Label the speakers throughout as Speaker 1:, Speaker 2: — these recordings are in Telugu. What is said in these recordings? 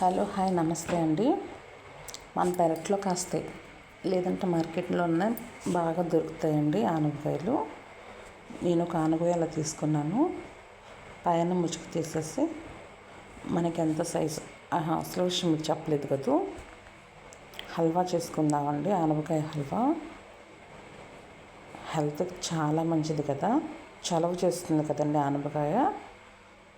Speaker 1: హలో హాయ్ నమస్తే అండి. మన పెరట్లో కాస్తాయి, లేదంటే మార్కెట్లోనే బాగా దొరుకుతాయండి ఆనపకాయలు. నేను ఒక ఆనపకాయ అలా తీసుకున్నాను. పైన ముసుగు తీసేసి మనకి ఎంత సైజు అసలు విషయం మీకు చెప్పలేదు కదా. హల్వా చేసుకుందామండి. ఆనపకాయ హల్వా హెల్త్కి చాలా మంచిది కదా, చలవ చేస్తుంది కదండి ఆనపకాయ.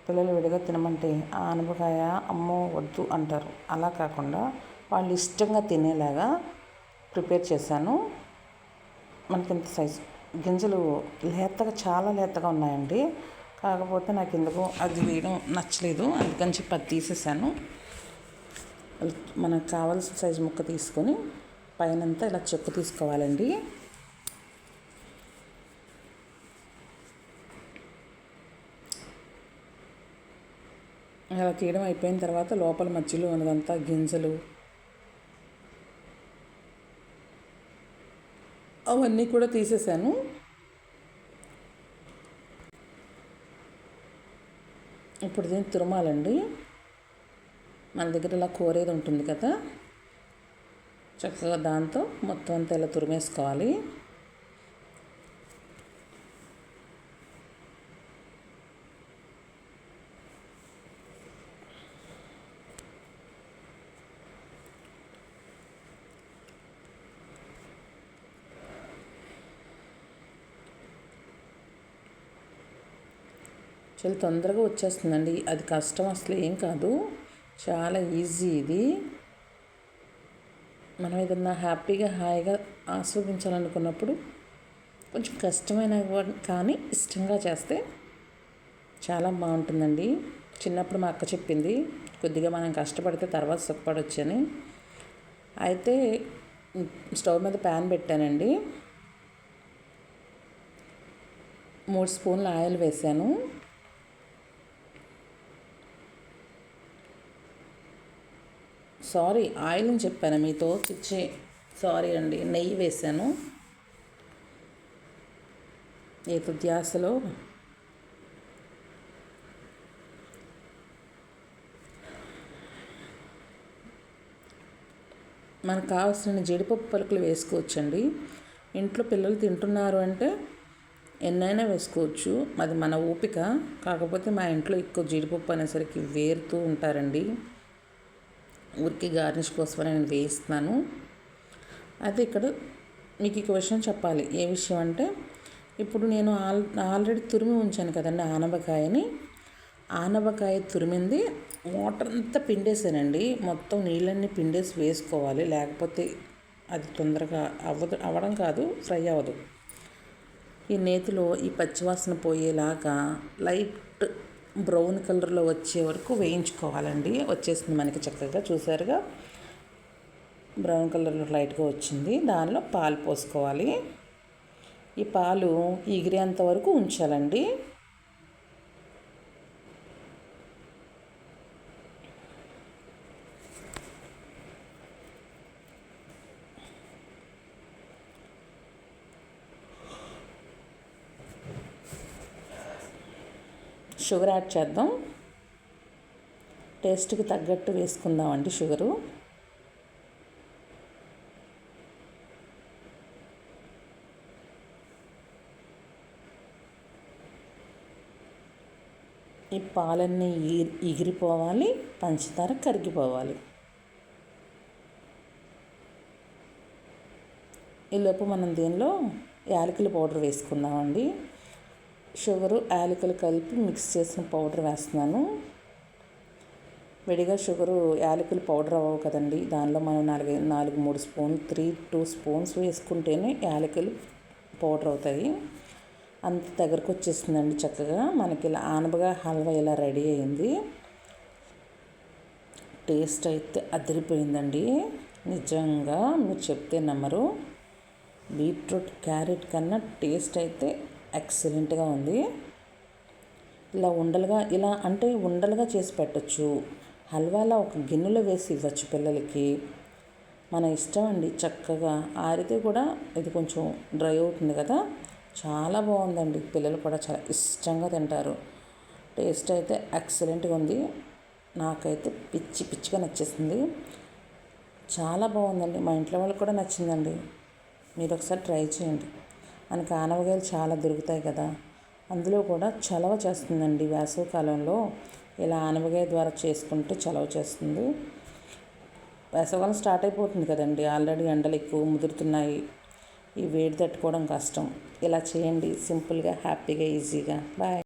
Speaker 1: పిల్లలు విడిగా తినమంటే ఆనపకాయ అమ్మో వద్దు అంటారు. అలా కాకుండా వాళ్ళు ఇష్టంగా తినేలాగా ప్రిపేర్ చేశాను. మనకి ఇంత సైజు గింజలు లేతగా, చాలా లేతగా ఉన్నాయండి. కాకపోతే నాకు ఎందుకో అది వేయడం నచ్చలేదు, అందుకని చెప్పి అది తీసేసాను. మనకు కావాల్సిన సైజు ముక్క తీసుకొని పైనంతా ఇలా చెక్కు తీసుకోవాలండి. అలా తీయడం అయిపోయిన తర్వాత లోపల మధ్యలో ఉన్నదంతా గింజలు అవన్నీ కూడా తీసేసాను. ఇప్పుడు దీన్ని తురమాలండి. మన దగ్గర ఇలా కోరేది ఉంటుంది కదా, చక్కగా దాంతో మొత్తం అంతా ఇలా తురిమేసుకోవాలి. చాలా తొందరగా వచ్చేస్తుందండి. అది కష్టం అసలు ఏం కాదు, చాలా ఈజీ ఇది. మనం ఏదన్నా హ్యాపీగా హాయిగా ఆస్వాదించాలనుకున్నప్పుడు కొంచెం కష్టమైన కానీ ఇష్టంగా చేస్తే చాలా బాగుంటుందండి. చిన్నప్పుడు మా అక్క చెప్పింది, కొద్దిగా మనం కష్టపడితే తర్వాత సుఖపడొచ్చని. అయితే స్టవ్ మీద ప్యాన్ పెట్టానండి. 3 స్పూన్ల ఆయిల్ వేసాను. సారీ, ఆయిల్ అని చెప్పాను మీతో, సారీ అండి, నెయ్యి వేసాను. ఏదో ధ్యాసలో మనకు కావాల్సిన జీడిపప్పు పలుకులు వేసుకోవచ్చండి. ఇంట్లో పిల్లలు తింటున్నారు అంటే ఎన్నైనా వేసుకోవచ్చు, అది మన ఓపిక. కాకపోతే మా ఇంట్లో ఎక్కువ జీడిపప్పు అనేసరికి వేరుతూ ఉంటారండి. ఊరికి గార్నిష్ కోసమని నేను వేస్తున్నాను. అయితే ఇక్కడ మీకు ఈ విషయం చెప్పాలి. ఏ విషయం అంటే, ఇప్పుడు నేను ఆల్రెడీ తురిమి ఉంచాను కదండి ఆనపకాయ తురిమింది వాటర్ అంతా పిండేసానండి. మొత్తం నీళ్ళన్నీ పిండేసి వేసుకోవాలి, లేకపోతే అది తొందరగా అవ్వడం కాదు, ఫ్రై అవ్వదు. ఈ నేతిలో ఈ పచ్చివాసన పోయేలాగా లైట్ బ్రౌన్ కలర్లో వచ్చే వరకు వేయించుకోవాలండి. వచ్చేసింది మనకి చక్కగా, చూసారుగా, బ్రౌన్ కలర్లో లైట్గా వచ్చింది. దానిలో పాలు పోసుకోవాలి. ఈ పాలు ఎగిరేంత వరకు ఉంచాలండి. షుగర్ యాడ్ చేద్దాం. టేస్ట్కి తగ్గట్టు వేసుకుందామండి షుగరు. ఈ పాలన్నీ ఎగిరిపోవాలి, పంచదార కరిగిపోవాలి. ఈలోపు మనం దీనిలో యాలకుల పౌడర్ వేసుకుందామండి. షుగరు యాలకులు కలిపి మిక్స్ చేసిన పౌడర్ వేస్తున్నాను. విడిగా షుగరు యాలకులు పౌడర్ అవ్వవు కదండి, దానిలో మనం 3 స్పూన్ 2 స్పూన్స్ వేసుకుంటేనే యాలకులు పౌడర్ అవుతాయి. అంత దగ్గరకు వచ్చేసిందండి చక్కగా. మనకి ఇలా ఆనపకాయ హల్వా ఇలా రెడీ అయింది. టేస్ట్ అయితే అదిరిపోయిందండి, నిజంగా మీరు చెప్తే నమ్మరు. బీట్రూట్ క్యారెట్ కన్నా టేస్ట్ అయితే ఎక్సలెంట్గా ఉంది. ఉండలుగా చేసి పెట్టచ్చు. హల్వాలో ఒక గిన్నెలో వేసి ఇవ్వచ్చు పిల్లలకి, మన ఇష్టం అండి. చక్కగా ఆరితే కూడా ఇది కొంచెం డ్రై అవుతుంది కదా, చాలా బాగుందండి. పిల్లలు కూడా చాలా ఇష్టంగా తింటారు. టేస్ట్ అయితే ఎక్సలెంట్గా ఉంది. నాకైతే పిచ్చిగా నచ్చేసింది. చాలా బాగుందండి. మా ఇంట్లో వాళ్ళకి కూడా నచ్చిందండి. మీరు ఒకసారి ట్రై చేయండి. మనకు ఆనపకాయలు చాలా దొరుకుతాయి కదా, అందులో కూడా చలవ చేస్తుందండి. వేసవి కాలంలో ఇలా ఆనపకాయ ద్వారా చేసుకుంటే చలవ చేస్తుంది. వేసవికాలం స్టార్ట్ అయిపోతుంది కదండి, ఆల్రెడీ ఎండలు ఎక్కువ ముదురుతున్నాయి. ఈ వేడి తట్టుకోవడం కష్టం. ఇలా చేయండి, సింపుల్గా, హ్యాపీగా, ఈజీగా. బాయ్.